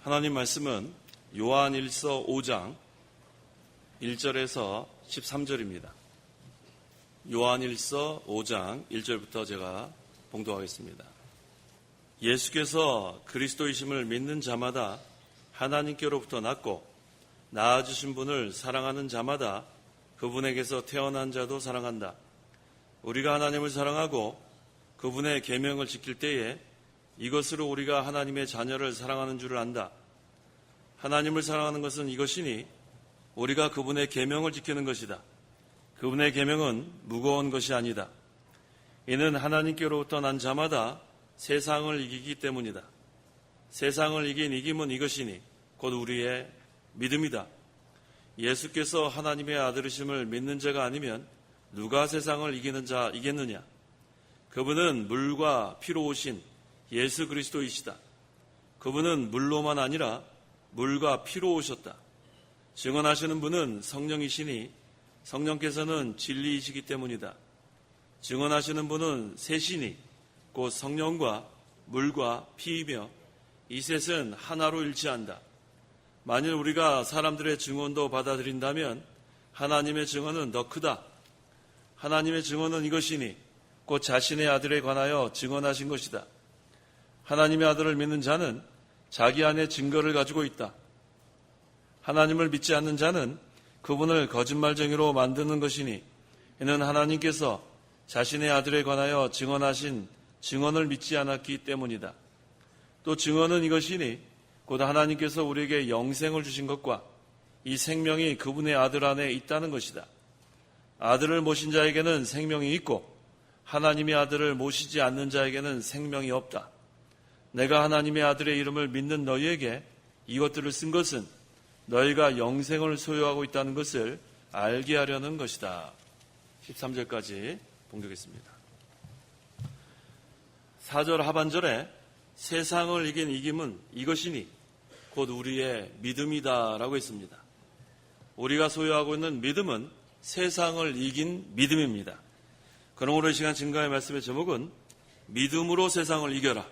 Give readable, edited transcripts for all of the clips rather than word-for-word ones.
하나님 말씀은 요한일서 5장 1절에서 13절입니다. 요한일서 5장 1절부터 제가 봉독하겠습니다. 예수께서 그리스도이심을 믿는 자마다 하나님께로부터 났고 낳아주신 분을 사랑하는 자마다 그분에게서 태어난 자도 사랑한다. 우리가 하나님을 사랑하고 그분의 계명을 지킬 때에 이것으로 우리가 하나님의 자녀를 사랑하는 줄을 안다. 하나님을 사랑하는 것은 이것이니 우리가 그분의 계명을 지키는 것이다. 그분의 계명은 무거운 것이 아니다. 이는 하나님께로부터 난 자마다 세상을 이기기 때문이다. 세상을 이긴 이김은 이것이니 곧 우리의 믿음이다. 예수께서 하나님의 아들이심을 믿는 자가 아니면 누가 세상을 이기는 자 이겠느냐? 그분은 물과 피로 오신 예수 그리스도이시다. 그분은 물로만 아니라 물과 피로 오셨다. 증언하시는 분은 성령이시니 성령께서는 진리이시기 때문이다. 증언하시는 분은 셋이니 곧 성령과 물과 피이며 이 셋은 하나로 일치한다. 만일 우리가 사람들의 증언도 받아들인다면 하나님의 증언은 더 크다. 하나님의 증언은 이것이니 곧 자신의 아들에 관하여 증언하신 것이다. 하나님의 아들을 믿는 자는 자기 안에 증거를 가지고 있다. 하나님을 믿지 않는 자는 그분을 거짓말쟁이로 만드는 것이니 이는 하나님께서 자신의 아들에 관하여 증언하신 증언을 믿지 않았기 때문이다. 또 증언은 이것이니 곧 하나님께서 우리에게 영생을 주신 것과 이 생명이 그분의 아들 안에 있다는 것이다. 아들을 모신 자에게는 생명이 있고 하나님의 아들을 모시지 않는 자에게는 생명이 없다. 내가 하나님의 아들의 이름을 믿는 너희에게 이것들을 쓴 것은 너희가 영생을 소유하고 있다는 것을 알게 하려는 것이다. 13절까지 봉독했습니다. 4절 하반절에 세상을 이긴 이김은 이것이니 곧 우리의 믿음이다 라고 했습니다. 우리가 소유하고 있는 믿음은 세상을 이긴 믿음입니다. 그러므로 이 시간 증거의 말씀의 제목은 믿음으로 세상을 이겨라.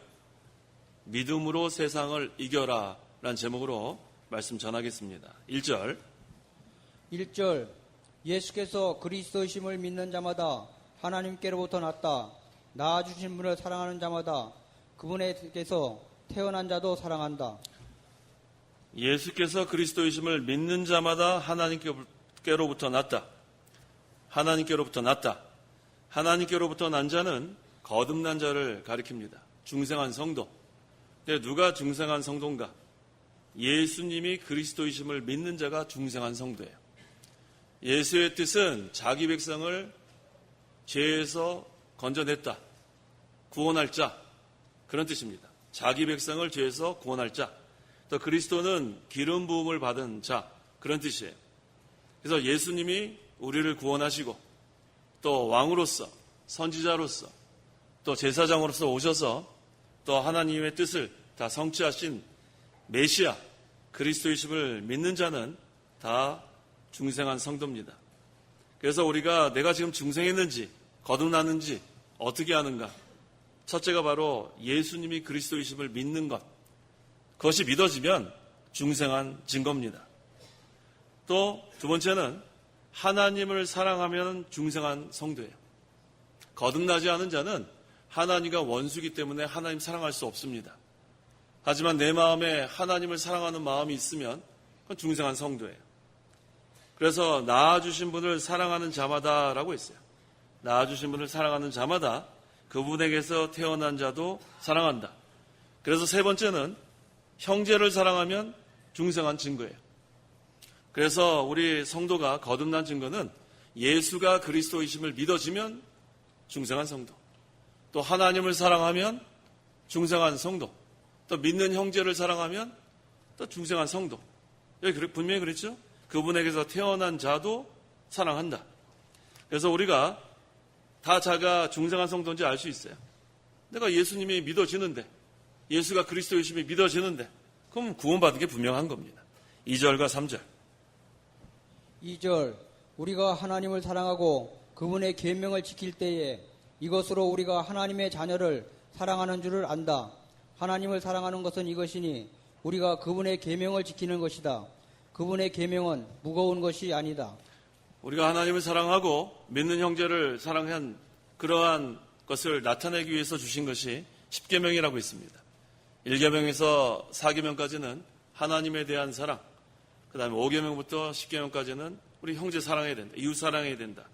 믿음으로 세상을 이겨라 라는 제목으로 말씀 전하겠습니다. 1절 예수께서 그리스도이심을 믿는 자마다 하나님께로부터 났다. 낳아주신 분을 사랑하는 자마다 그분에게서 태어난 자도 사랑한다. 예수께서 그리스도이심을 믿는 자마다 하나님께로부터 났다. 하나님께로부터 났다. 하나님께로부터 난 자는 거듭난 자를 가리킵니다. 중생한 성도. 근데 누가 중생한 성도인가? 예수님이 그리스도이심을 믿는 자가 중생한 성도예요. 예수의 뜻은 자기 백성을 죄에서 건져냈다. 구원할 자. 그런 뜻입니다. 자기 백성을 죄에서 구원할 자. 또 그리스도는 기름 부음을 받은 자. 그런 뜻이에요. 그래서 예수님이 우리를 구원하시고 또 왕으로서 선지자로서 또 제사장으로서 오셔서 또 하나님의 뜻을 다 성취하신 메시아 그리스도이심을 믿는 자는 다 중생한 성도입니다. 그래서 우리가 내가 지금 중생했는지 거듭났는지 어떻게 하는가? 첫째가 바로 예수님이 그리스도이심을 믿는 것. 그것이 믿어지면 중생한 증거입니다. 또 두 번째는 하나님을 사랑하면 중생한 성도예요. 거듭나지 않은 자는 하나님과 원수이기 때문에 하나님 사랑할 수 없습니다. 하지만 내 마음에 하나님을 사랑하는 마음이 있으면 그건 중생한 성도예요. 그래서 낳아주신 분을 사랑하는 자마다라고 했어요. 낳아주신 분을 사랑하는 자마다 그분에게서 태어난 자도 사랑한다. 그래서 세 번째는 형제를 사랑하면 중생한 증거예요. 그래서 우리 성도가 거듭난 증거는 예수가 그리스도이심을 믿어지면 중생한 성도, 또 하나님을 사랑하면 중생한 성도, 또 믿는 형제를 사랑하면 또 중생한 성도. 여기 분명히 그랬죠? 그분에게서 태어난 자도 사랑한다. 그래서 우리가 다 자가 중생한 성도인지 알 수 있어요. 내가 예수님이 믿어지는데, 예수가 그리스도이심이 믿어지는데, 그럼 구원받은 게 분명한 겁니다. 2절과 3절. 2절 우리가 하나님을 사랑하고 그분의 계명을 지킬 때에 이것으로 우리가 하나님의 자녀를 사랑하는 줄을 안다. 하나님을 사랑하는 것은 이것이니 우리가 그분의 계명을 지키는 것이다. 그분의 계명은 무거운 것이 아니다. 우리가 하나님을 사랑하고 믿는 형제를 사랑한 그러한 것을 나타내기 위해서 주신 것이 10계명이라고 있습니다. 1계명에서 4계명까지는 하나님에 대한 사랑, 그 다음에 5계명부터 10계명까지는 우리 형제 사랑해야 된다, 이웃 사랑해야 된다.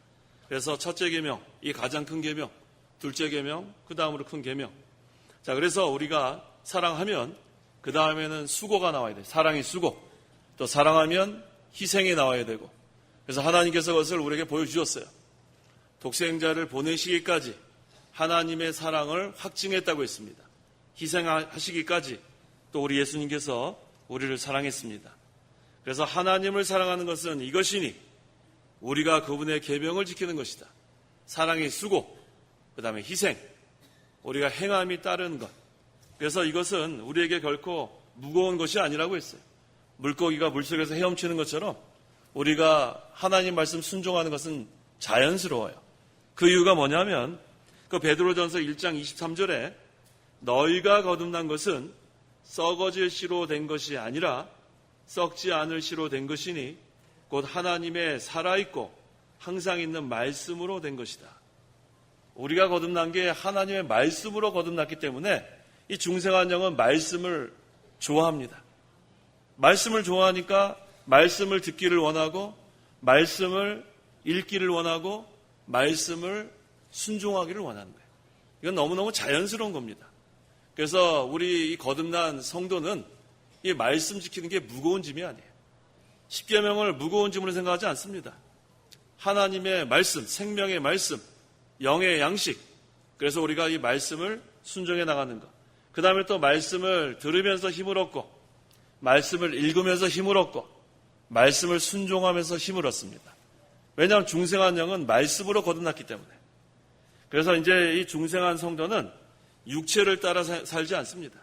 그래서 첫째 계명, 이 가장 큰 계명, 둘째 계명, 그 다음으로 큰 계명. 자, 그래서 우리가 사랑하면 그 다음에는 수고가 나와야 돼. 사랑이 수고. 또 사랑하면 희생이 나와야 되고. 그래서 하나님께서 그것을 우리에게 보여주셨어요. 독생자를 보내시기까지 하나님의 사랑을 확증했다고 했습니다. 희생하시기까지 또 우리 예수님께서 우리를 사랑했습니다. 그래서 하나님을 사랑하는 것은 이것이니 우리가 그분의 계명을 지키는 것이다. 사랑의 수고, 그 다음에 희생, 우리가 행함이 따른 것. 그래서 이것은 우리에게 결코 무거운 것이 아니라고 했어요. 물고기가 물속에서 헤엄치는 것처럼 우리가 하나님 말씀 순종하는 것은 자연스러워요. 그 이유가 뭐냐면 그 베드로전서 1장 23절에 너희가 거듭난 것은 썩어질 씨로 된 것이 아니라 썩지 않을 씨로 된 것이니 곧 하나님의 살아있고 항상 있는 말씀으로 된 것이다. 우리가 거듭난 게 하나님의 말씀으로 거듭났기 때문에 이 중생한 영은 말씀을 좋아합니다. 말씀을 좋아하니까 말씀을 듣기를 원하고 말씀을 읽기를 원하고 말씀을 순종하기를 원하는 거예요. 이건 너무너무 자연스러운 겁니다. 그래서 우리 이 거듭난 성도는 이 말씀 지키는 게 무거운 짐이 아니에요. 10계명을 무거운 짐으로 생각하지 않습니다. 하나님의 말씀, 생명의 말씀, 영의 양식. 그래서 우리가 이 말씀을 순종해 나가는 것. 그 다음에 또 말씀을 들으면서 힘을 얻고 말씀을 읽으면서 힘을 얻고 말씀을 순종하면서 힘을 얻습니다. 왜냐하면 중생한 영은 말씀으로 거듭났기 때문에. 그래서 이제 이 중생한 성도는 육체를 따라 살지 않습니다.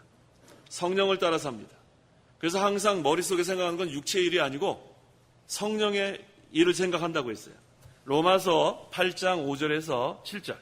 성령을 따라 삽니다. 그래서 항상 머릿속에 생각하는 건 육체의 일이 아니고 성령의 일을 생각한다고 했어요. 로마서 8장 5절에서 7절.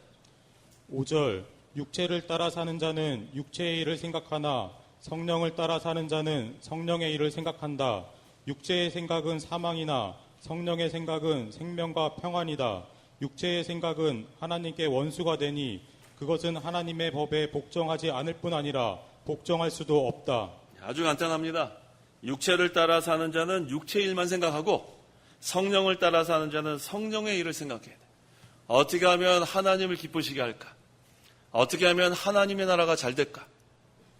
5절 육체를 따라 사는 자는 육체의 일을 생각하나 성령을 따라 사는 자는 성령의 일을 생각한다. 육체의 생각은 사망이나 성령의 생각은 생명과 평안이다. 육체의 생각은 하나님께 원수가 되니 그것은 하나님의 법에 복종하지 않을 뿐 아니라 복종할 수도 없다. 아주 간단합니다. 육체를 따라 사는 자는 육체의 일만 생각하고 성령을 따라 사는 자는 성령의 일을 생각해야 돼. 어떻게 하면 하나님을 기쁘시게 할까? 어떻게 하면 하나님의 나라가 잘 될까?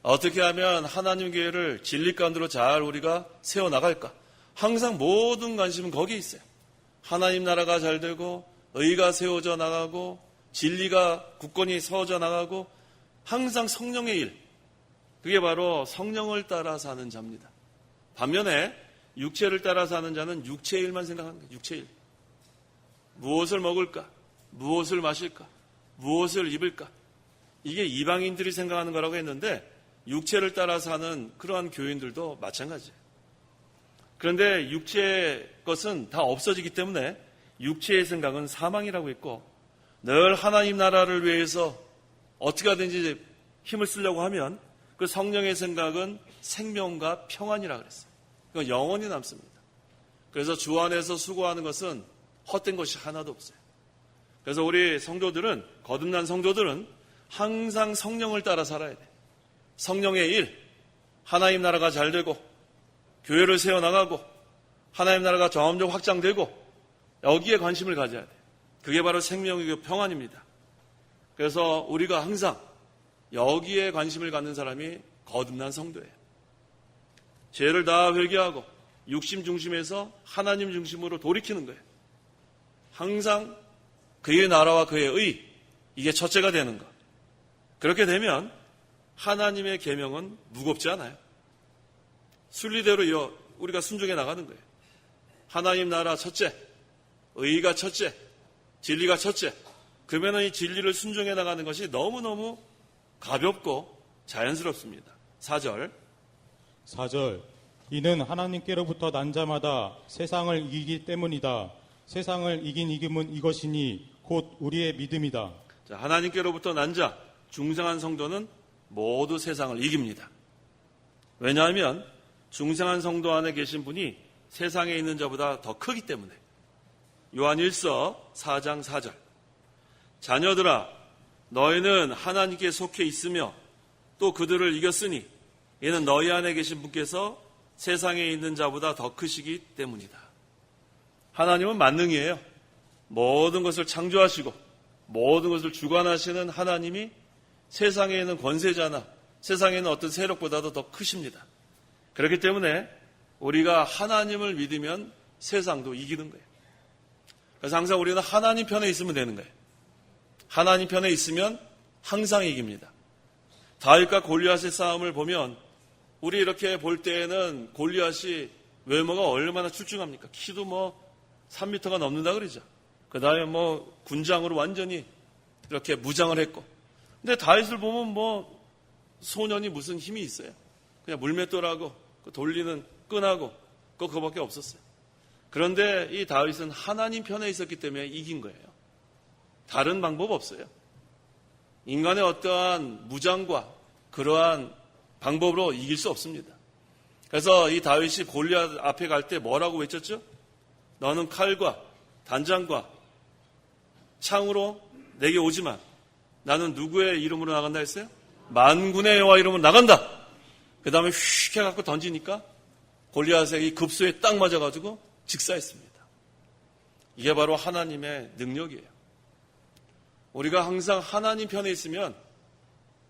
어떻게 하면 하나님 교회를 진리 가운데로 잘 우리가 세워나갈까? 항상 모든 관심은 거기에 있어요. 하나님 나라가 잘 되고 의가 세워져 나가고 진리가 굳건히 서워져 나가고 항상 성령의 일. 그게 바로 성령을 따라 사는 자입니다. 반면에 육체를 따라 사는 자는 육체의 일만 생각하는 거예요. 육체의 일. 무엇을 먹을까? 무엇을 마실까? 무엇을 입을까? 이게 이방인들이 생각하는 거라고 했는데 육체를 따라 사는 그러한 교인들도 마찬가지예요. 그런데 육체의 것은 다 없어지기 때문에 육체의 생각은 사망이라고 했고 늘 하나님 나라를 위해서 어떻게 하든지 힘을 쓰려고 하면 그 성령의 생각은 생명과 평안이라고 그랬어요. 그건 영원히 남습니다. 그래서 주 안에서 수고하는 것은 헛된 것이 하나도 없어요. 그래서 우리 성도들은 거듭난 성도들은 항상 성령을 따라 살아야 돼요. 성령의 일, 하나님 나라가 잘 되고 교회를 세워나가고 하나님 나라가 점점 확장되고 여기에 관심을 가져야 돼요. 그게 바로 생명이고 평안입니다. 그래서 우리가 항상 여기에 관심을 갖는 사람이 거듭난 성도예요. 죄를 다 회개하고 육심 중심에서 하나님 중심으로 돌이키는 거예요. 항상 그의 나라와 그의 의, 이게 첫째가 되는 것. 그렇게 되면 하나님의 계명은 무겁지 않아요. 순리대로 우리가 순종해 나가는 거예요. 하나님 나라 첫째, 의가 첫째, 진리가 첫째. 그러면 이 진리를 순종해 나가는 것이 너무너무 가볍고 자연스럽습니다. 4절. 4절 이는 하나님께로부터 난 자마다 세상을 이기기 때문이다. 세상을 이긴 이김은 이것이니 곧 우리의 믿음이다. 자, 하나님께로부터 난 자, 중생한 성도는 모두 세상을 이깁니다. 왜냐하면 중생한 성도 안에 계신 분이 세상에 있는 자보다 더 크기 때문에 요한 1서 4장 4절 자녀들아 너희는 하나님께 속해 있으며 또 그들을 이겼으니 이는 너희 안에 계신 분께서 세상에 있는 자보다 더 크시기 때문이다. 하나님은 만능이에요. 모든 것을 창조하시고 모든 것을 주관하시는 하나님이 세상에 있는 권세자나 세상에 있는 어떤 세력보다도 더 크십니다. 그렇기 때문에 우리가 하나님을 믿으면 세상도 이기는 거예요. 그래서 항상 우리는 하나님 편에 있으면 되는 거예요. 하나님 편에 있으면 항상 이깁니다. 다윗과 골리앗의 싸움을 보면 우리 이렇게 볼 때에는 골리앗이 외모가 얼마나 출중합니까? 키도 3m가 넘는다 그러죠. 그 다음에 군장으로 완전히 이렇게 무장을 했고. 근데 다윗을 보면 소년이 무슨 힘이 있어요. 그냥 물맷돌하고 돌리는 끈하고 그거밖에 없었어요. 그런데 이 다윗은 하나님 편에 있었기 때문에 이긴 거예요. 다른 방법 없어요. 인간의 어떠한 무장과 그러한 방법으로 이길 수 없습니다. 그래서 이 다윗이 골리앗 앞에 갈 때 뭐라고 외쳤죠? 너는 칼과 단장과 창으로 내게 오지만 나는 누구의 이름으로 나간다 했어요? 만군의 여호와 이름으로 나간다. 그 다음에 휙 해갖고 던지니까 골리앗의 이 급소에 딱 맞아가지고 직사했습니다. 이게 바로 하나님의 능력이에요. 우리가 항상 하나님 편에 있으면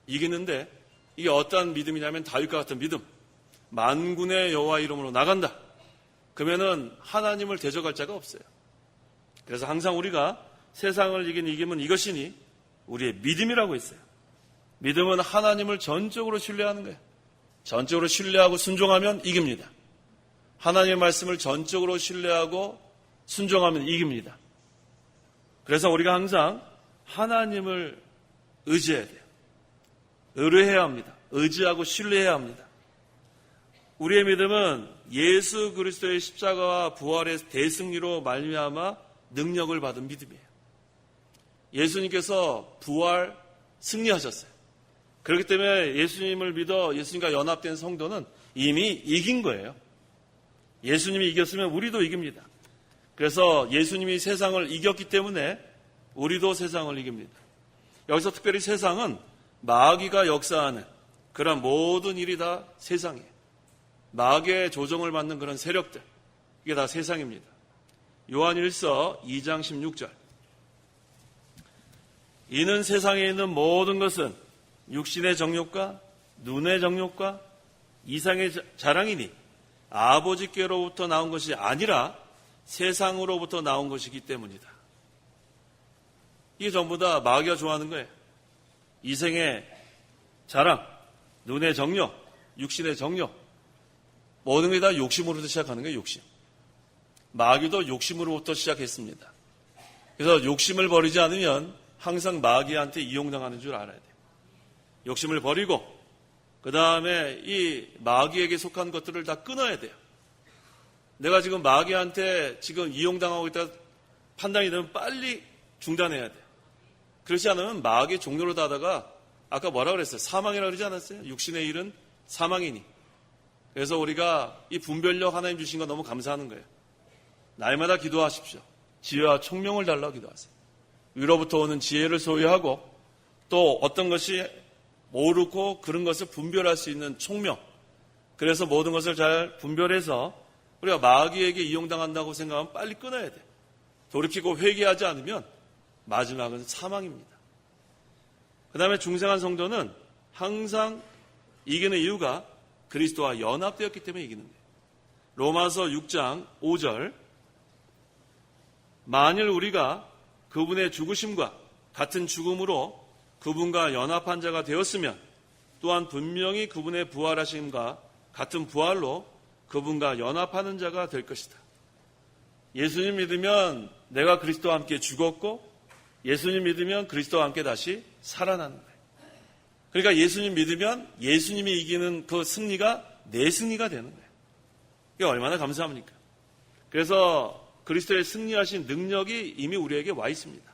이기는데 이게 어떠한 믿음이냐면 다윗과 같은 믿음. 만군의 여호와 이름으로 나간다. 그러면은 하나님을 대적할 자가 없어요. 그래서 항상 우리가 세상을 이긴 이김은 이것이니 우리의 믿음이라고 했어요. 믿음은 하나님을 전적으로 신뢰하는 거예요. 전적으로 신뢰하고 순종하면 이깁니다. 하나님의 말씀을 전적으로 신뢰하고 순종하면 이깁니다. 그래서 우리가 항상 하나님을 의지해야 돼요. 의뢰해야 합니다. 의지하고 신뢰해야 합니다. 우리의 믿음은 예수 그리스도의 십자가와 부활의 대승리로 말미암아 능력을 받은 믿음이에요. 예수님께서 부활 승리하셨어요. 그렇기 때문에 예수님을 믿어 예수님과 연합된 성도는 이미 이긴 거예요. 예수님이 이겼으면 우리도 이깁니다. 그래서 예수님이 세상을 이겼기 때문에 우리도 세상을 이깁니다. 여기서 특별히 세상은 마귀가 역사하는 그런 모든 일이 다 세상이에요. 마귀의 조정을 받는 그런 세력들, 이게 다 세상입니다. 요한 1서 2장 16절 이는 세상에 있는 모든 것은 육신의 정욕과 눈의 정욕과 이상의 자랑이니 아버지께로부터 나온 것이 아니라 세상으로부터 나온 것이기 때문이다. 이게 전부 다 마귀가 좋아하는 거예요. 이생의 자랑, 눈의 정욕, 육신의 정욕, 모든 게 다 욕심으로부터 시작하는 거예요. 욕심. 마귀도 욕심으로부터 시작했습니다. 그래서 욕심을 버리지 않으면 항상 마귀한테 이용당하는 줄 알아야 돼요. 욕심을 버리고 그 다음에 이 마귀에게 속한 것들을 다 끊어야 돼요. 내가 지금 마귀한테 지금 이용당하고 있다 판단이 되면 빨리 중단해야 돼요. 그렇지 않으면 마귀의 종로로 다다가 아까 뭐라 그랬어요? 사망이라고 그러지 않았어요? 육신의 일은 사망이니. 그래서 우리가 이 분별력 하나님 주신 거 너무 감사하는 거예요. 날마다 기도하십시오. 지혜와 총명을 달라고 기도하세요. 위로부터 오는 지혜를 소유하고 또 어떤 것이 옳고 그런 것을 분별할 수 있는 총명. 그래서 모든 것을 잘 분별해서 우리가 마귀에게 이용당한다고 생각하면 빨리 끊어야 돼요. 돌이키고 회개하지 않으면 마지막은 사망입니다. 그 다음에 중생한 성도는 항상 이기는 이유가 그리스도와 연합되었기 때문에 이기는 거예요. 로마서 6장 5절 만일 우리가 그분의 죽으심과 같은 죽음으로 그분과 연합한 자가 되었으면 또한 분명히 그분의 부활하심과 같은 부활로 그분과 연합하는 자가 될 것이다. 예수님 믿으면 내가 그리스도와 함께 죽었고 예수님 믿으면 그리스도와 함께 다시 살아나는 거예요. 그러니까 예수님 믿으면 예수님이 이기는 그 승리가 내 승리가 되는 거예요. 이게 얼마나 감사합니까? 그래서 그리스도의 승리하신 능력이 이미 우리에게 와 있습니다.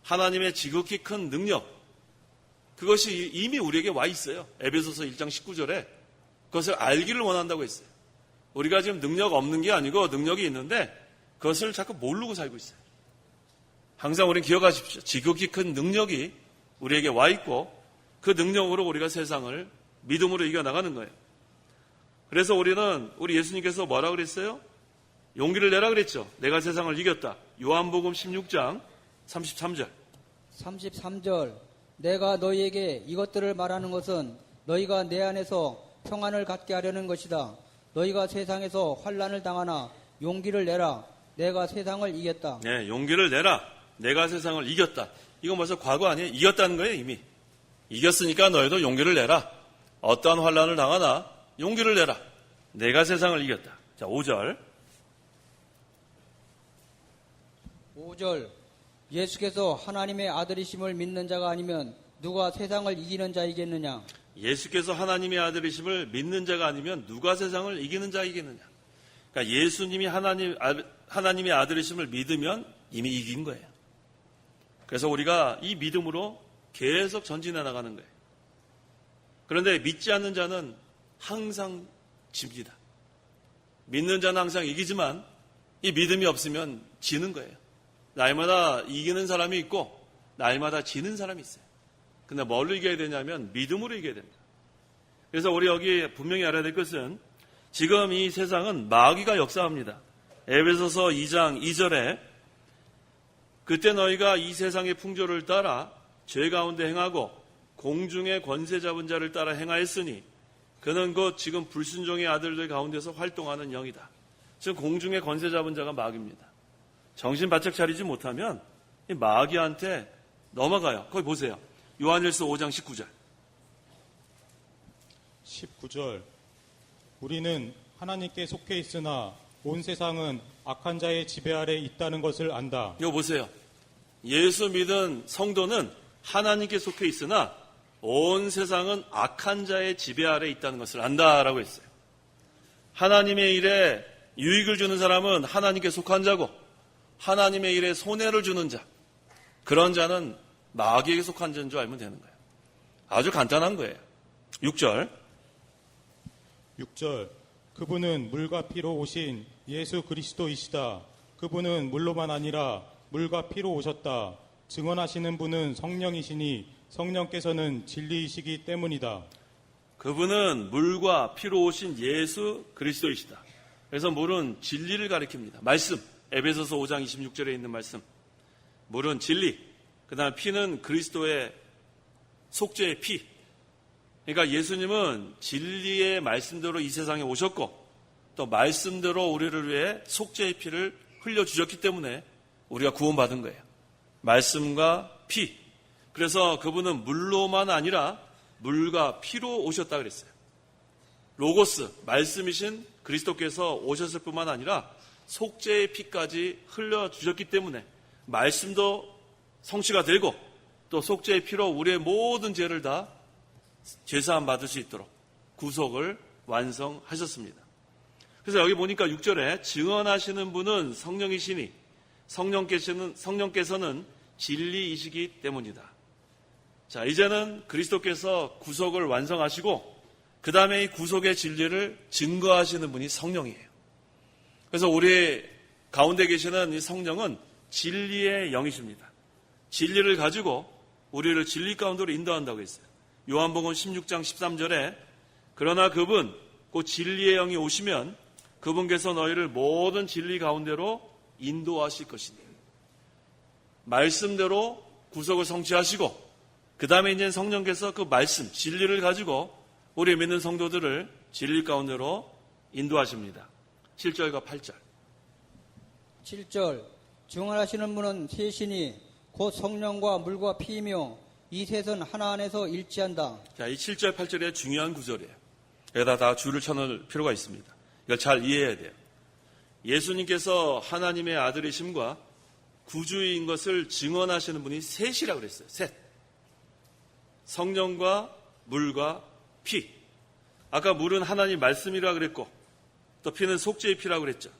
하나님의 지극히 큰 능력, 그것이 이미 우리에게 와 있어요. 에베소서 1장 19절에 그것을 알기를 원한다고 했어요. 우리가 지금 능력 없는 게 아니고 능력이 있는데 그것을 자꾸 모르고 살고 있어요. 항상 우리는 기억하십시오. 지극히 큰 능력이 우리에게 와 있고 그 능력으로 우리가 세상을 믿음으로 이겨나가는 거예요. 그래서 우리 예수님께서 뭐라 그랬어요? 용기를 내라 그랬죠. 내가 세상을 이겼다. 요한복음 16장 33절. 33절 내가 너희에게 이것들을 말하는 것은 너희가 내 안에서 평안을 갖게 하려는 것이다. 너희가 세상에서 환난을 당하나 용기를 내라. 내가 세상을 이겼다. 네, 용기를 내라. 내가 세상을 이겼다. 이건 벌써 과거 아니에요? 이겼다는 거예요, 이미. 이겼으니까 너희도 용기를 내라. 어떠한 환난을 당하나 용기를 내라. 내가 세상을 이겼다. 자, 5절. 5절 예수께서 하나님의 아들이심을 믿는 자가 아니면 누가 세상을 이기는 자이겠느냐. 예수께서 하나님의 아들이심을 믿는 자가 아니면 누가 세상을 이기는 자이겠느냐. 그러니까 예수님이 하나님의 아들이심을 믿으면 이미 이긴 거예요. 그래서 우리가 이 믿음으로 계속 전진해 나가는 거예요. 그런데 믿지 않는 자는 항상 집니다. 믿는 자는 항상 이기지만 이 믿음이 없으면 지는 거예요. 날마다 이기는 사람이 있고 날마다 지는 사람이 있어요. 근데 뭘로 이겨야 되냐면 믿음으로 이겨야 됩니다. 그래서 우리 여기 분명히 알아야 될 것은 지금 이 세상은 마귀가 역사합니다. 에베소서 2장 2절에 그때 너희가 이 세상의 풍조를 따라 죄 가운데 행하고 공중의 권세 잡은 자를 따라 행하였으니 그는 곧 지금 불순종의 아들들 가운데서 활동하는 영이다. 지금 공중의 권세 잡은 자가 마귀입니다. 정신 바짝 차리지 못하면 이 마귀한테 넘어가요. 거기 보세요. 요한일서 5장 19절. 19절 우리는 하나님께 속해 있으나 온 세상은 악한 자의 지배 아래 있다는 것을 안다. 이거 보세요. 예수 믿은 성도는 하나님께 속해 있으나 온 세상은 악한 자의 지배 아래 있다는 것을 안다라고 했어요. 하나님의 일에 유익을 주는 사람은 하나님께 속한 자고 하나님의 일에 손해를 주는 자, 그런 자는 마귀에게 속한 자인 줄 알면 되는 거예요. 아주 간단한 거예요. 6절. 그분은 물과 피로 오신 예수 그리스도이시다. 그분은 물로만 아니라 물과 피로 오셨다. 증언하시는 분은 성령이시니 성령께서는 진리이시기 때문이다. 그분은 물과 피로 오신 예수 그리스도이시다. 그래서 물은 진리를 가리킵니다. 말씀, 에베소서 5장 26절에 있는 말씀. 물은 진리, 그 다음 피는 그리스도의 속죄의 피. 그러니까 예수님은 진리의 말씀대로 이 세상에 오셨고 또 말씀대로 우리를 위해 속죄의 피를 흘려주셨기 때문에 우리가 구원받은 거예요. 말씀과 피. 그래서 그분은 물로만 아니라 물과 피로 오셨다 그랬어요. 로고스, 말씀이신 그리스도께서 오셨을 뿐만 아니라 속죄의 피까지 흘려주셨기 때문에 말씀도 성취가 되고 또 속죄의 피로 우리의 모든 죄를 다 죄사함 받을 수 있도록 구속을 완성하셨습니다. 그래서 여기 보니까 6절에 증언하시는 분은 성령이시니 성령께서는 진리이시기 때문이다. 자, 이제는 그리스도께서 구속을 완성하시고 그 다음에 이 구속의 진리를 증거하시는 분이 성령이에요. 그래서 우리 가운데 계시는 이 성령은 진리의 영이십니다. 진리를 가지고 우리를 진리 가운데로 인도한다고 했어요. 요한복음 16장 13절에 그러나 그분 곧 진리의 영이 오시면 그분께서 너희를 모든 진리 가운데로 인도하실 것이니 말씀대로 구속을 성취하시고 그 다음에 이제 성령께서 그 말씀 진리를 가지고 우리 믿는 성도들을 진리 가운데로 인도하십니다. 7절과 8절. 7절 증언하시는 분은 셋이니 곧 성령과 물과 피이며 이 셋은 하나 안에서 일치한다. 자, 이 7절 8절의 중요한 구절이에요. 여기다 다 줄을 쳐놓을 필요가 있습니다. 이걸 잘 이해해야 돼요. 예수님께서 하나님의 아들이심과 구주인 것을 증언하시는 분이 셋이라고 그랬어요. 셋. 성령과 물과 피. 아까 물은 하나님 말씀이라고 그랬고 또 피는 속죄의 피라고 그랬죠.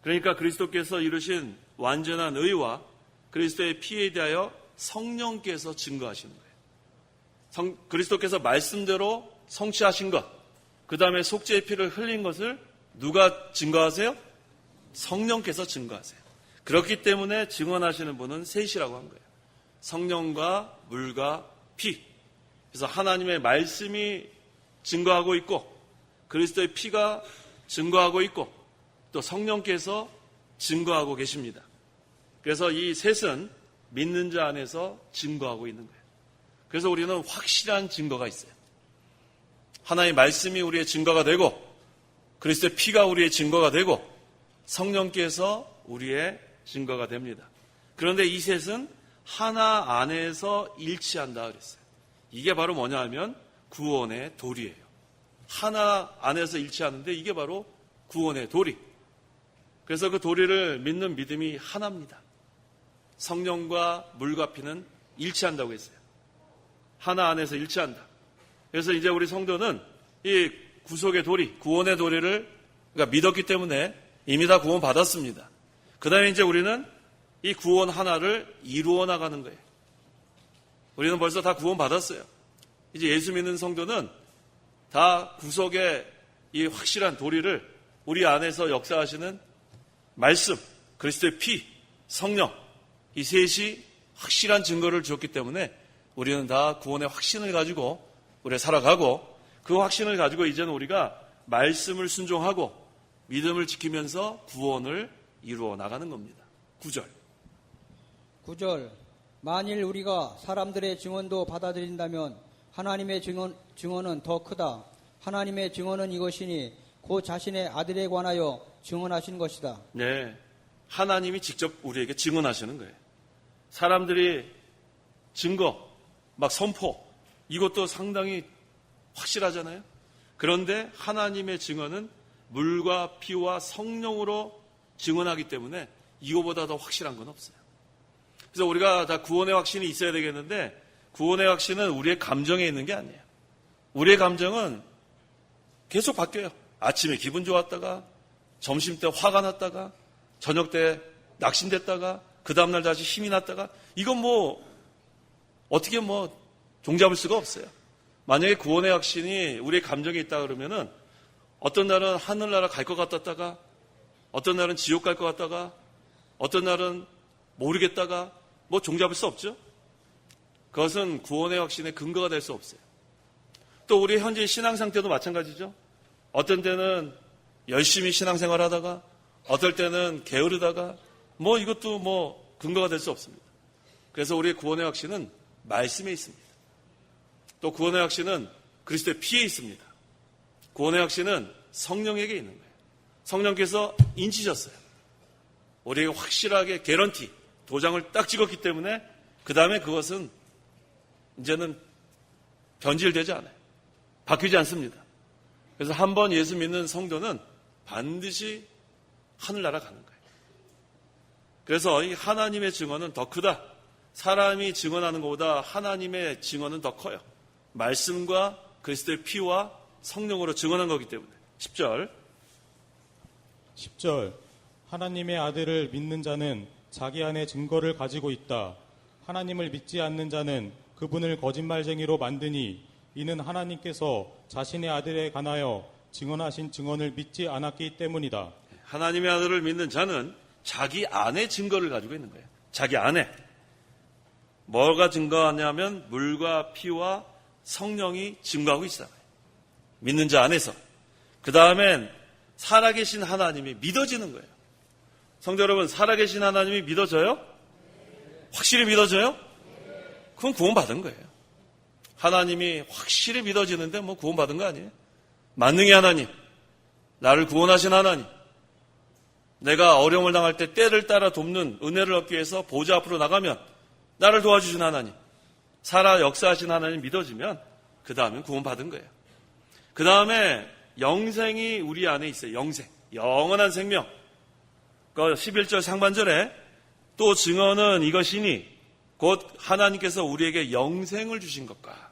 그러니까 그리스도께서 이루신 완전한 의와 그리스도의 피에 대하여 성령께서 증거하시는 거예요. 그리스도께서 말씀대로 성취하신 것, 그 다음에 속죄의 피를 흘린 것을 누가 증거하세요? 성령께서 증거하세요. 그렇기 때문에 증언하시는 분은 셋이라고 한 거예요. 성령과 물과 피. 그래서 하나님의 말씀이 증거하고 있고 그리스도의 피가 증거하고 있고 또 성령께서 증거하고 계십니다. 그래서 이 셋은 믿는 자 안에서 증거하고 있는 거예요. 그래서 우리는 확실한 증거가 있어요. 하나님의 말씀이 우리의 증거가 되고 그리스도의 피가 우리의 증거가 되고 성령께서 우리의 증거가 됩니다. 그런데 이 셋은 하나 안에서 일치한다 그랬어요. 이게 바로 뭐냐 하면 구원의 도리예요. 하나 안에서 일치하는데 이게 바로 구원의 도리. 그래서 그 도리를 믿는 믿음이 하나입니다. 성령과 물과 피는 일치한다고 했어요. 하나 안에서 일치한다. 그래서 이제 우리 성도는 이 구속의 도리, 구원의 도리를 그러니까 믿었기 때문에 이미 다 구원 받았습니다. 그 다음에 이제 우리는 이 구원 하나를 이루어 나가는 거예요. 우리는 벌써 다 구원 받았어요. 이제 예수 믿는 성도는 다 구속의 이 확실한 도리를 우리 안에서 역사하시는 말씀, 그리스도의 피, 성령 이 셋이 확실한 증거를 주었기 때문에 우리는 다 구원의 확신을 가지고 우리 살아가고 그 확신을 가지고 이제는 우리가 말씀을 순종하고 믿음을 지키면서 구원을 이루어 나가는 겁니다. 9절. 9절. 만일 우리가 사람들의 증언도 받아들인다면 하나님의 증언은 더 크다. 하나님의 증언은 이것이니 곧 자신의 아들에 관하여 증언하신 것이다. 네, 하나님이 직접 우리에게 증언하시는 거예요. 사람들이 증거, 막 선포 이것도 상당히 확실하잖아요. 그런데 하나님의 증언은 물과 피와 성령으로 증언하기 때문에 이거보다 더 확실한 건 없어요. 그래서 우리가 다 구원의 확신이 있어야 되겠는데 구원의 확신은 우리의 감정에 있는 게 아니에요. 우리의 감정은 계속 바뀌어요. 아침에 기분 좋았다가 점심 때 화가 났다가 저녁 때 낙심됐다가 그 다음날 다시 힘이 났다가 이건 뭐 어떻게 뭐 종잡을 수가 없어요. 만약에 구원의 확신이 우리의 감정에 있다 그러면은 어떤 날은 하늘나라 갈 것 같았다가 어떤 날은 지옥 갈 것 같다가 어떤 날은 모르겠다가 뭐 종잡을 수 없죠. 그것은 구원의 확신의 근거가 될 수 없어요. 또 우리 현재 신앙 상태도 마찬가지죠. 어떤 때는 열심히 신앙생활 하다가 어떨 때는 게으르다가 뭐 이것도 뭐 근거가 될 수 없습니다. 그래서 우리의 구원의 확신은 말씀에 있습니다. 또 구원의 확신은 그리스도의 피에 있습니다. 구원의 확신은 성령에게 있는 거예요. 성령께서 인치셨어요. 우리에게 확실하게 개런티, 도장을 딱 찍었기 때문에 그 다음에 그것은 이제는 변질되지 않아요. 바뀌지 않습니다. 그래서 한번 예수 믿는 성도는 반드시 하늘나라 가는 거예요. 그래서 이 하나님의 증언은 더 크다. 사람이 증언하는 것보다 하나님의 증언은 더 커요. 말씀과 그리스도의 피와 성령으로 증언한 거기 때문에. 10절. 하나님의 아들을 믿는 자는 자기 안에 증거를 가지고 있다. 하나님을 믿지 않는 자는 그분을 거짓말쟁이로 만드니 이는 하나님께서 자신의 아들에 관하여 증언하신 증언을 믿지 않았기 때문이다. 하나님의 아들을 믿는 자는 자기 안에 증거를 가지고 있는 거예요. 자기 안에. 뭐가 증거하냐면 물과 피와 성령이 증거하고 있어요. 믿는 자 안에서. 그 다음엔 살아계신 하나님이 믿어지는 거예요. 성도 여러분, 살아계신 하나님이 믿어져요? 확실히 믿어져요? 그건 구원받은 거예요. 하나님이 확실히 믿어지는데 뭐 구원받은 거 아니에요? 만능의 하나님, 나를 구원하신 하나님, 내가 어려움을 당할 때 때를 따라 돕는 은혜를 얻기 위해서 보좌 앞으로 나가면 나를 도와주신 하나님, 살아 역사하신 하나님 믿어지면 그 다음엔 구원받은 거예요. 그 다음에 영생이 우리 안에 있어요. 영생, 영원한 생명. 그 11절 상반절에 또 증언은 이것이니 곧 하나님께서 우리에게 영생을 주신 것과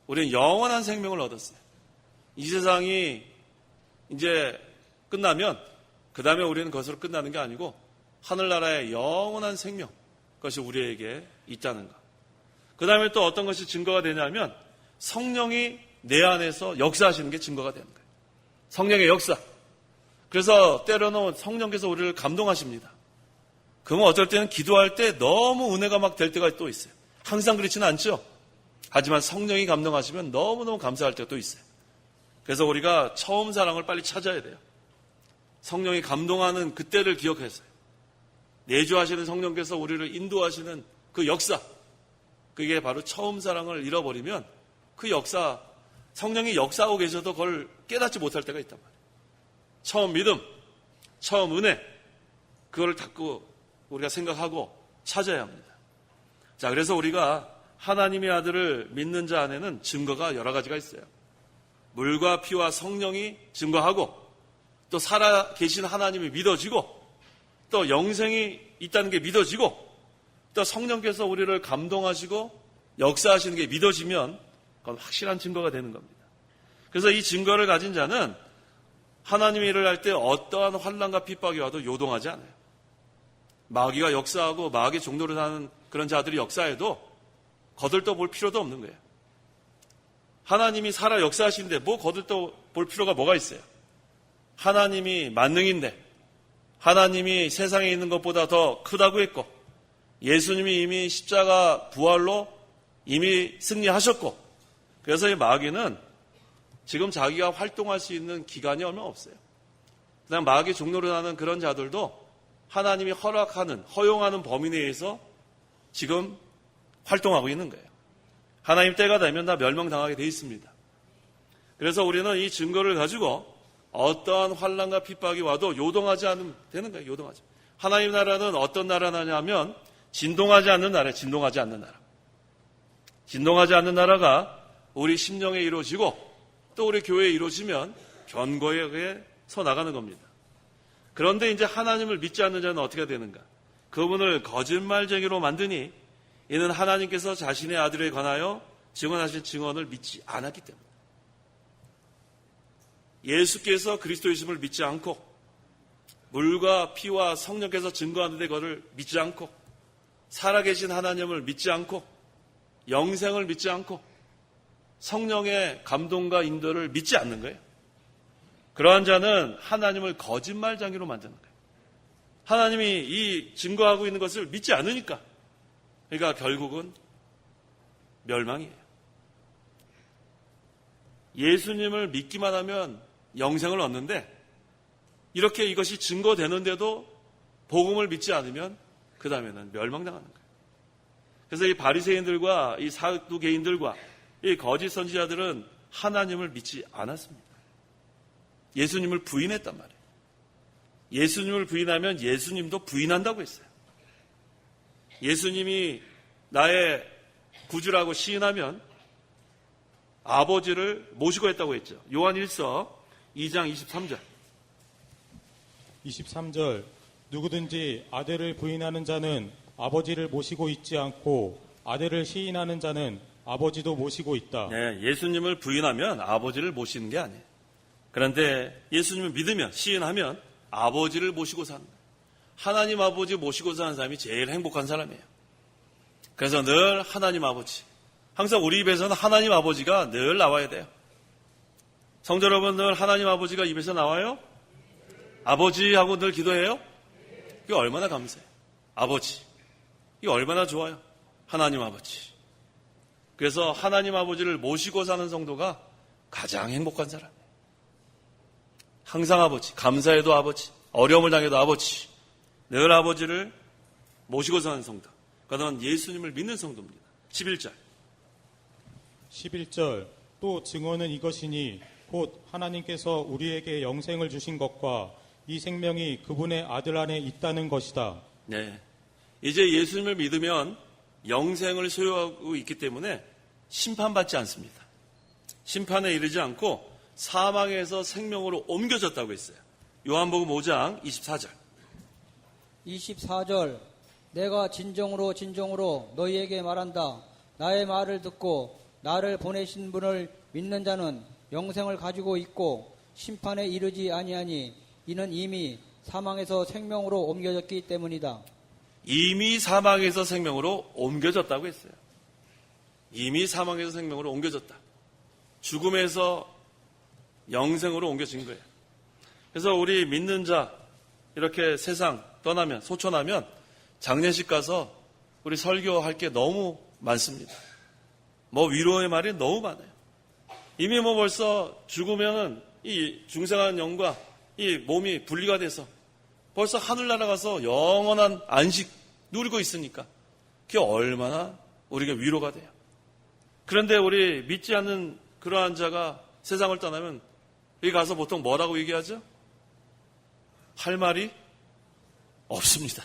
우리는 영원한 생명을 얻었어요. 이 세상이 이제 끝나면 그 다음에 우리는 그것으로 끝나는 게 아니고 하늘나라의 영원한 생명, 그것이 우리에게 있다는 것. 그 다음에 또 어떤 것이 증거가 되냐면 성령이 내 안에서 역사하시는 게 증거가 되는 거예요. 성령의 역사. 그래서 때로는 성령께서 우리를 감동하십니다. 그러면 어떨 때는 기도할 때 너무 은혜가 막 될 때가 또 있어요. 항상 그렇지는 않죠. 하지만 성령이 감동하시면 너무너무 감사할 때가 또 있어요. 그래서 우리가 처음 사랑을 빨리 찾아야 돼요. 성령이 감동하는 그때를 기억해서요. 내주하시는 성령께서 우리를 인도하시는 그 역사, 그게 바로 처음 사랑을 잃어버리면 그 역사, 성령이 역사하고 계셔도 그걸 깨닫지 못할 때가 있단 말이에요. 처음 믿음, 처음 은혜, 그걸 자꾸 우리가 생각하고 찾아야 합니다. 자, 그래서 우리가 하나님의 아들을 믿는 자 안에는 증거가 여러 가지가 있어요. 물과 피와 성령이 증거하고, 또 살아 계신 하나님이 믿어지고, 또 영생이 있다는 게 믿어지고, 또 성령께서 우리를 감동하시고 역사하시는 게 믿어지면 그건 확실한 증거가 되는 겁니다. 그래서 이 증거를 가진 자는 하나님의 일을 할 때 어떠한 환난과 핍박이 와도 요동하지 않아요. 마귀가 역사하고 마귀의 종노릇 하는 그런 자들이 역사해도 거들떠 볼 필요도 없는 거예요. 하나님이 살아 역사하시는데 뭐 거들떠 볼 필요가 뭐가 있어요? 하나님이 만능인데, 하나님이 세상에 있는 것보다 더 크다고 했고, 예수님이 이미 십자가 부활로 이미 승리하셨고, 그래서 이 마귀는 지금 자기가 활동할 수 있는 기간이 얼마 없어요. 그냥 마귀 종노릇 하는 그런 자들도 하나님이 허락하는, 허용하는 범위 내에서 지금 활동하고 있는 거예요. 하나님 때가 되면 다 멸망당하게 돼 있습니다. 그래서 우리는 이 증거를 가지고 어떠한 환난과 핍박이 와도 요동하지 않으면 되는 거예요. 요동하지. 하나님 나라는 어떤 나라냐면 진동하지 않는 나라예요. 진동하지 않는 나라. 진동하지 않는 나라가 우리 심령에 이루어지고 또 우리 교회에 이루어지면 견고하게 서 나가는 겁니다. 그런데 이제 하나님을 믿지 않는 자는 어떻게 되는가? 그분을 거짓말쟁이로 만드니 이는 하나님께서 자신의 아들에 관하여 증언하신 증언을 믿지 않았기 때문입니다. 예수께서 그리스도이심을 믿지 않고 물과 피와 성령께서 증거하는데 그것을 믿지 않고 살아계신 하나님을 믿지 않고 영생을 믿지 않고 성령의 감동과 인도를 믿지 않는 거예요. 그러한 자는 하나님을 거짓말쟁이로 만드는 거예요. 하나님이 이 증거하고 있는 것을 믿지 않으니까, 그러니까 결국은 멸망이에요. 예수님을 믿기만 하면 영생을 얻는데 이렇게 이것이 증거되는데도 복음을 믿지 않으면 그 다음에는 멸망당하는 거예요. 그래서 이 바리새인들과 이 사두개인들과 이 거짓 선지자들은 하나님을 믿지 않았습니다. 예수님을 부인했단 말이에요. 예수님을 부인하면 예수님도 부인한다고 했어요. 예수님이 나의 구주라고 시인하면 아버지를 모시고 했다고 했죠. 요한 1서 2장 23절. 23절. 누구든지 아들을 부인하는 자는 아버지를 모시고 있지 않고 아들을 시인하는 자는 아버지도 모시고 있다. 네, 예수님을 부인하면 아버지를 모시는 게 아니에요. 그런데 예수님을 믿으면, 시인하면 아버지를 모시고 사는 거예요. 하나님 아버지 모시고 사는 사람이 제일 행복한 사람이에요. 그래서 늘 하나님 아버지, 항상 우리 입에서는 하나님 아버지가 늘 나와야 돼요. 성도 여러분, 늘 하나님 아버지가 입에서 나와요? 아버지 하고 늘 기도해요? 이게 얼마나 감사해요. 아버지, 이게 얼마나 좋아요. 하나님 아버지. 그래서 하나님 아버지를 모시고 사는 성도가 가장 행복한 사람이에요. 항상 아버지, 감사해도 아버지, 어려움을 당해도 아버지, 늘 아버지를 모시고 사는 성도. 그는 예수님을 믿는 성도입니다. 11절. 11절. 또 증언은 이것이니 곧 하나님께서 우리에게 영생을 주신 것과 이 생명이 그분의 아들 안에 있다는 것이다. 네. 이제 예수님을 믿으면 영생을 소유하고 있기 때문에 심판받지 않습니다. 심판에 이르지 않고 사망에서 생명으로 옮겨졌다고 했어요. 요한복음 5장 24절. 24절. 내가 진정으로 진정으로 너희에게 말한다. 나의 말을 듣고 나를 보내신 분을 믿는 자는 영생을 가지고 있고 심판에 이르지 아니하니 이는 이미 사망에서 생명으로 옮겨졌기 때문이다. 이미 사망에서 생명으로 옮겨졌다고 했어요. 이미 사망에서 생명으로 옮겨졌다. 죽음에서 영생으로 옮겨진 거예요. 그래서 우리 믿는 자 이렇게 세상 떠나면, 소천하면 장례식 가서 우리 설교할 게 너무 많습니다. 위로의 말이 너무 많아요. 이미 벌써 죽으면은 이 중생한 영과 이 몸이 분리가 돼서 벌써 하늘나라 가서 영원한 안식 누리고 있으니까 그게 얼마나 우리가 위로가 돼요. 그런데 우리 믿지 않는 그러한 자가 세상을 떠나면 여기 가서 보통 뭐라고 얘기하죠? 할 말이 없습니다.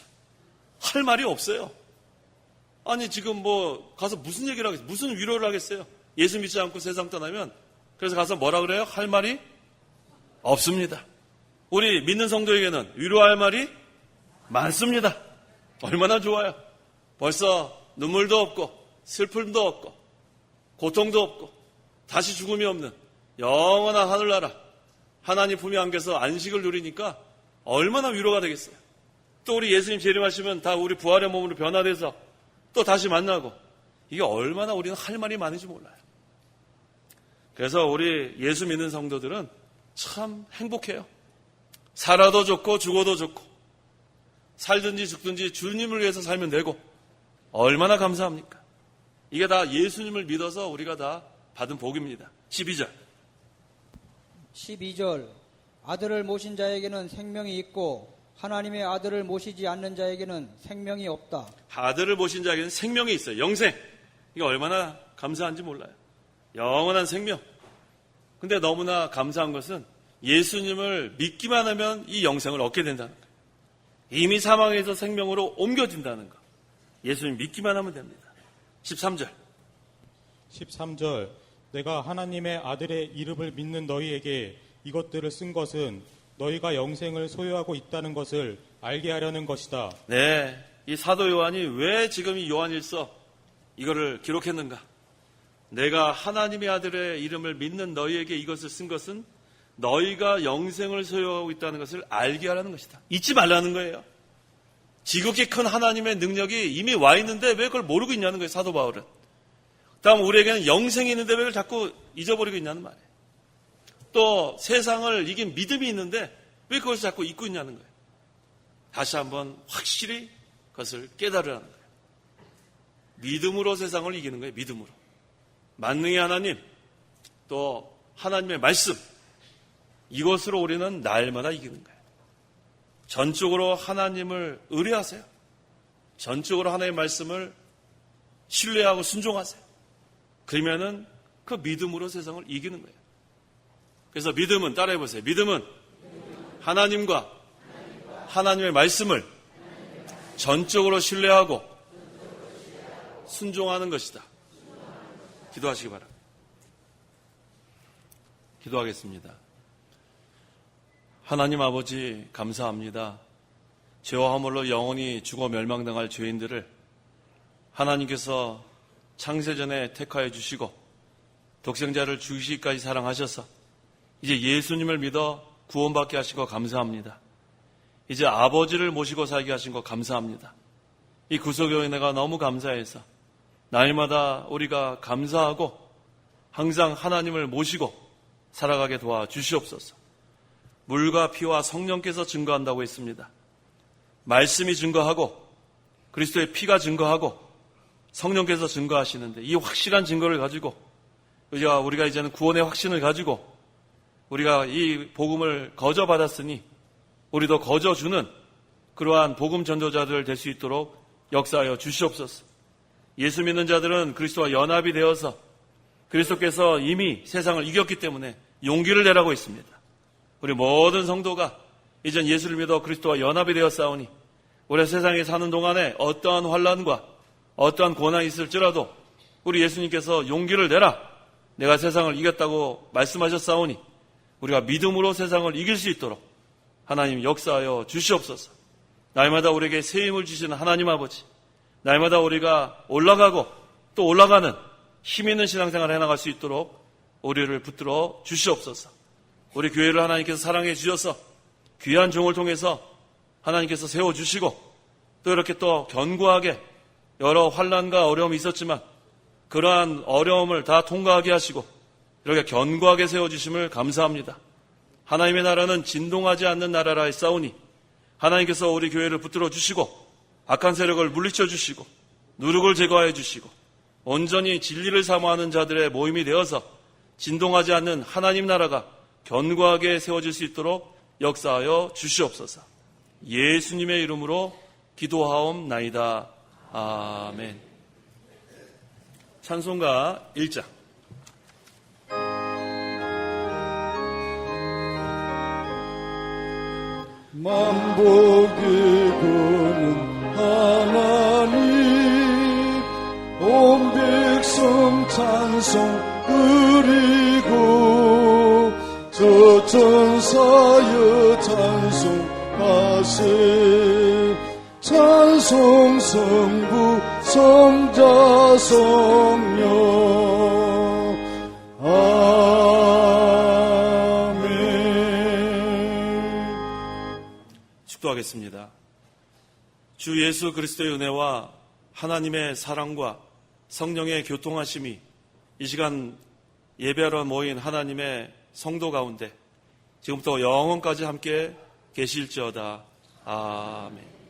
할 말이 없어요. 아니 지금 가서 무슨 얘기를 하겠어요? 무슨 위로를 하겠어요? 예수 믿지 않고 세상 떠나면 그래서 가서 뭐라 그래요? 할 말이 없습니다. 우리 믿는 성도에게는 위로할 말이 많습니다. 얼마나 좋아요. 벌써 눈물도 없고 슬픔도 없고 고통도 없고 다시 죽음이 없는 영원한 하늘나라 하나님 품에 안겨서 안식을 누리니까 얼마나 위로가 되겠어요. 또 우리 예수님 재림하시면 다 우리 부활의 몸으로 변화돼서 또 다시 만나고 이게 얼마나 우리는 할 말이 많은지 몰라요. 그래서 우리 예수 믿는 성도들은 참 행복해요. 살아도 좋고 죽어도 좋고 살든지 죽든지 주님을 위해서 살면 되고 얼마나 감사합니까? 이게 다 예수님을 믿어서 우리가 다 받은 복입니다. 12절 12절 아들을 모신 자에게는 생명이 있고 하나님의 아들을 모시지 않는 자에게는 생명이 없다. 아들을 모신 자에게는 생명이 있어요. 영생. 이게 얼마나 감사한지 몰라요. 영원한 생명. 근데 너무나 감사한 것은 예수님을 믿기만 하면 이 영생을 얻게 된다는 거예요. 이미 사망에서 생명으로 옮겨진다는 거. 예수님 믿기만 하면 됩니다. 13절 13절 내가 하나님의 아들의 이름을 믿는 너희에게 이것들을 쓴 것은 너희가 영생을 소유하고 있다는 것을 알게 하려는 것이다. 네, 이 사도 요한이 왜 지금 이 요한일서 이거를 기록했는가? 내가 하나님의 아들의 이름을 믿는 너희에게 이것을 쓴 것은 너희가 영생을 소유하고 있다는 것을 알게 하라는 것이다. 잊지 말라는 거예요. 지극히 큰 하나님의 능력이 이미 와 있는데 왜 그걸 모르고 있냐는 거예요, 사도 바울은. 다음 우리에게는 영생이 있는데 왜 그걸 자꾸 잊어버리고 있냐는 말이에요. 또 세상을 이긴 믿음이 있는데 왜 그것을 자꾸 잊고 있냐는 거예요. 다시 한번 확실히 그것을 깨달으라는 거예요. 믿음으로 세상을 이기는 거예요. 믿음으로. 만능의 하나님, 또 하나님의 말씀, 이것으로 우리는 날마다 이기는 거예요. 전적으로 하나님을 의뢰하세요. 전적으로 하나님의 말씀을 신뢰하고 순종하세요. 그러면은 그 믿음으로 세상을 이기는 거예요. 그래서 믿음은, 따라해보세요. 믿음은 하나님과 하나님의 말씀을 전적으로 신뢰하고 순종하는 것이다. 기도하시기 바랍니다. 기도하겠습니다. 하나님 아버지 감사합니다. 죄와 허물로 영원히 죽어 멸망당할 죄인들을 하나님께서 창세전에 택하여 주시고 독생자를 주시기까지 사랑하셔서 이제 예수님을 믿어 구원받게 하시고 감사합니다. 이제 아버지를 모시고 살게 하신 거 감사합니다. 이 구속의 은혜가 너무 감사해서 날마다 우리가 감사하고 항상 하나님을 모시고 살아가게 도와주시옵소서. 물과 피와 성령께서 증거한다고 했습니다. 말씀이 증거하고 그리스도의 피가 증거하고 성령께서 증거하시는데 이 확실한 증거를 가지고 우리가 이제는 구원의 확신을 가지고 우리가 이 복음을 거저받았으니 우리도 거저주는 그러한 복음 전도자들 될 수 있도록 역사하여 주시옵소서. 예수 믿는 자들은 그리스도와 연합이 되어서 그리스도께서 이미 세상을 이겼기 때문에 용기를 내라고 있습니다. 우리 모든 성도가 이젠 예수를 믿어 그리스도와 연합이 되었사오니 우리 세상에 사는 동안에 어떠한 환난과 어떠한 고난이 있을지라도 우리 예수님께서 용기를 내라. 내가 세상을 이겼다고 말씀하셨사오니 우리가 믿음으로 세상을 이길 수 있도록 하나님 역사하여 주시옵소서. 날마다 우리에게 새 힘을 주시는 하나님 아버지, 날마다 우리가 올라가고 또 올라가는 힘 있는 신앙생활을 해나갈 수 있도록 우리를 붙들어 주시옵소서. 우리 교회를 하나님께서 사랑해 주셔서 귀한 종을 통해서 하나님께서 세워주시고 또 이렇게 또 견고하게 여러 환난과 어려움이 있었지만 그러한 어려움을 다 통과하게 하시고 이렇게 견고하게 세워주심을 감사합니다. 하나님의 나라는 진동하지 않는 나라라 했사오니 하나님께서 우리 교회를 붙들어 주시고 악한 세력을 물리쳐 주시고 누룩을 제거해 주시고 온전히 진리를 사모하는 자들의 모임이 되어서 진동하지 않는 하나님 나라가 견고하게 세워질 수 있도록 역사하여 주시옵소서. 예수님의 이름으로 기도하옵나이다. 아멘. 찬송가 1장. 만복이 구는 하나님 온 백성 찬송 그리고 저 천사여 찬송하세 찬송 성부 성자 성령 아멘. 축도하겠습니다. 주 예수 그리스도의 은혜와 하나님의 사랑과 성령의 교통하심이 이 시간 예배하러 모인 하나님의 성도 가운데 지금부터 영원까지 함께 계실지어다. 아멘.